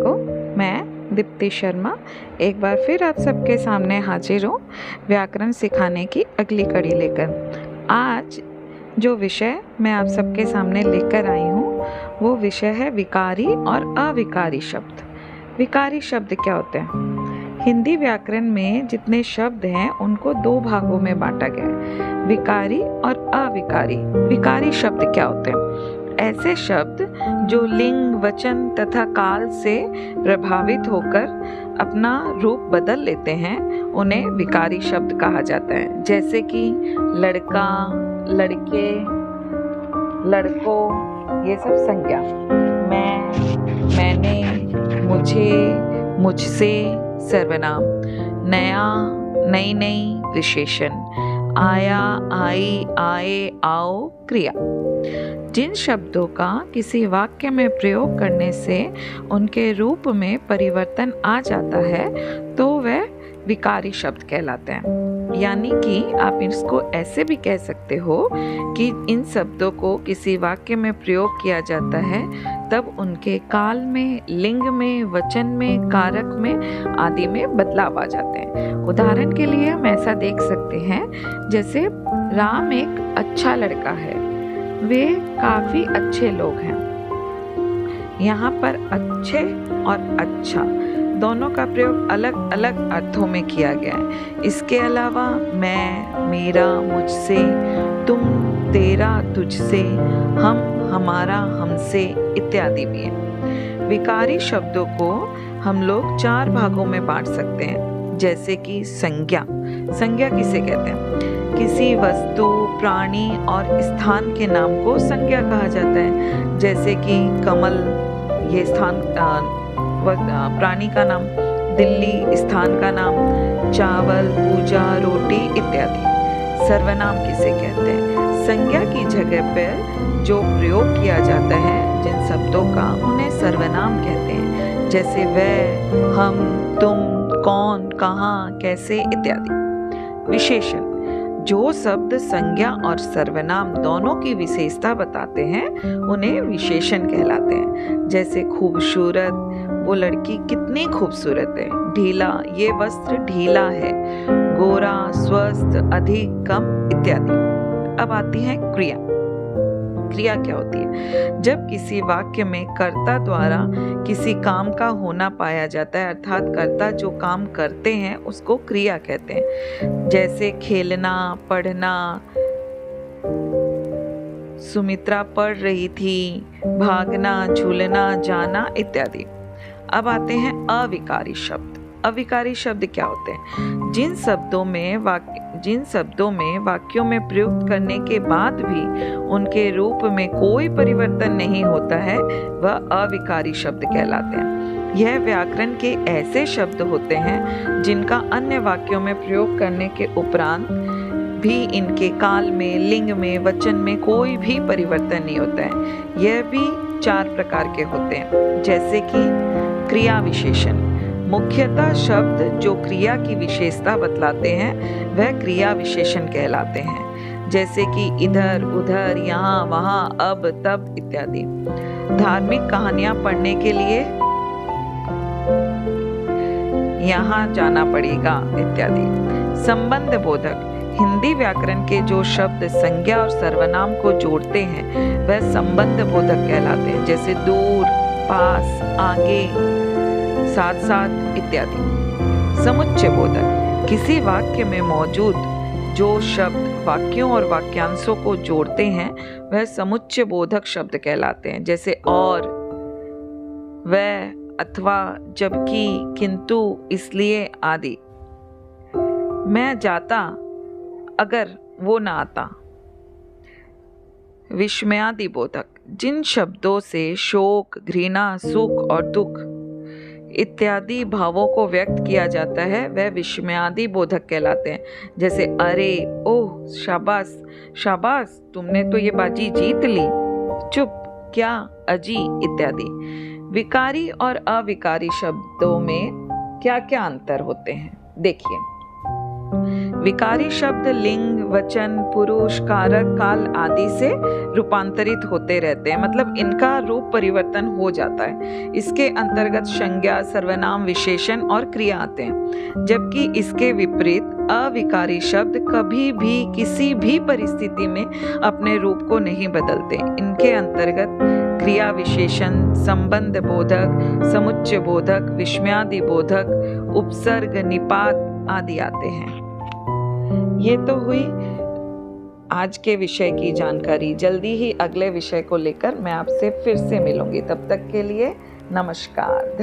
को। मैं दीप्ति शर्मा एक बार फिर आप सबके सामने हाजिर हूँ व्याकरण सिखाने की अगली कड़ी लेकर। आज जो विषय मैं आप सबके सामने लेकर आई हूँ वो विषय है विकारी और अविकारी शब्द। विकारी शब्द क्या होते हैं? हिंदी व्याकरण में जितने शब्द हैं उनको दो भागों में बांटा गया है, विकारी और अविकारी। विकारी शब्द क्या होते हैं? ऐसे शब्द जो लिंग, वचन तथा काल से प्रभावित होकर अपना रूप बदल लेते हैं उन्हें विकारी शब्द कहा जाता है। जैसे कि लड़का, लड़के, लड़कों, ये सब संज्ञा। मैं, मैंने, मुझे, मुझसे सर्वनाम। नया, नई नई विशेषण। आया, आई, आए, आओ क्रिया। जिन शब्दों का किसी वाक्य में प्रयोग करने से उनके रूप में परिवर्तन आ जाता है तो वह विकारी शब्द कहलाते हैं। यानी कि आप इसको ऐसे भी कह सकते हो कि इन शब्दों को किसी वाक्य में प्रयोग किया जाता है तब उनके काल में, लिंग में, वचन में, कारक में आदि में बदलाव आ जाते हैं। उदाहरण के लिए हम ऐसा देख सकते हैं जैसे राम एक अच्छा लड़का है, वे काफी अच्छे लोग हैं। यहाँ पर अच्छे और अच्छा दोनों का प्रयोग अलग अलग अर्थों में किया गया है। इसके अलावा मैं, मेरा, मुझसे, तुम, तेरा, तुझसे, हम, हमारा, हमसे इत्यादि भी है। विकारी शब्दों को हम लोग 4 भागों में बांट सकते हैं। जैसे कि संज्ञा। संज्ञा किसे कहते हैं? किसी वस्तु, प्राणी और स्थान के नाम को संज्ञा कहा जाता है। जैसे कि कमल, ये स्थान प्राणी का नाम, दिल्ली स्थान का नाम, चावल, पूजा, रोटी इत्यादि। सर्वनाम किसे कहते हैं? संज्ञा की जगह पर जो प्रयोग किया जाता है जिन शब्दों का उन्हें सर्वनाम कहते हैं। जैसे वह, हम, तुम, कौन, कहाँ, कैसे इत्यादि। विशेषण। जो शब्द संज्ञा और सर्वनाम दोनों की विशेषता बताते हैं उन्हें विशेषण कहलाते हैं। जैसे खूबसूरत, वो लड़की कितनी खूबसूरत है। ढीला, ये वस्त्र ढीला है। गोरा, स्वस्थ, अधिक, कम इत्यादि। अब आती है क्रिया। क्रिया क्या होती है? जब किसी वाक्य में कर्ता द्वारा किसी काम का होना पाया जाता है, अर्थात कर्ता जो काम करते हैं उसको क्रिया कहते हैं। जैसे खेलना, पढ़ना, सुमित्रा पढ़ रही थी, भागना, झूलना, जाना इत्यादि। अब आते हैं अविकारी शब्द। अविकारी शब्द क्या होते हैं? जिन शब्दों में वाक्यों में प्रयुक्त करने के बाद भी उनके रूप में कोई परिवर्तन नहीं होता है वह अविकारी शब्द कहलाते हैं। यह व्याकरण के ऐसे शब्द होते हैं जिनका अन्य वाक्यों में प्रयोग करने के उपरांत भी इनके काल में, लिंग में, वचन में कोई भी परिवर्तन नहीं होता है। यह भी 4 प्रकार के होते हैं। जैसे कि क्रिया विशेषण। मुख्यतः शब्द जो क्रिया की विशेषता बतलाते हैं वह क्रिया विशेषण कहलाते हैं। जैसे कि इधर, उधर, यहाँ, वहाँ, अब, तब इत्यादि। धार्मिक कहानियां पढ़ने के लिए यहाँ जाना पड़ेगा इत्यादि। संबंध बोधक। हिंदी व्याकरण के जो शब्द संज्ञा और सर्वनाम को जोड़ते हैं वह संबंध बोधक कहलाते हैं। जैसे दूर, पास, आगे, साथ साथ इत्यादि। समुच्चय बोधक। किसी वाक्य में मौजूद जो शब्द वाक्यों और वाक्यांशों को जोड़ते हैं वह समुच्चय बोधक शब्द कहलाते हैं। जैसे और, वह, अथवा, जबकि, किंतु, इसलिए आदि। मैं जाता अगर वो ना आता। विस्मयादि बोधक। जिन शब्दों से शोक, घृणा, सुख और दुख इत्यादि भावों को व्यक्त किया जाता है वह विस्मयादि बोधक कहलाते हैं। जैसे अरे, ओह, शाबाश, शाबाश, तुमने तो ये बाजी जीत ली, चुप, क्या, अजी इत्यादि। विकारी और अविकारी शब्दों में क्या क्या अंतर होते हैं देखिए। विकारी शब्द लिंग, वचन, पुरुष, कारक, काल आदि से रूपांतरित होते रहते हैं, मतलब इनका रूप परिवर्तन हो जाता है। इसके अंतर्गत संज्ञा, सर्वनाम, विशेषण और क्रिया आते हैं, जबकि इसके विपरीत अविकारी शब्द कभी भी किसी भी परिस्थिति में अपने रूप को नहीं बदलते। इनके अंतर्गत क्रिया विशेषण, संबंध बोधक, समुच्चय बोधक, विस्मयादि बोधक, उपसर्ग, निपात आदि आते हैं। ये तो हुई आज के विषय की जानकारी। जल्दी ही अगले विषय को लेकर मैं आपसे फिर से मिलूंगी। तब तक के लिए नमस्कार।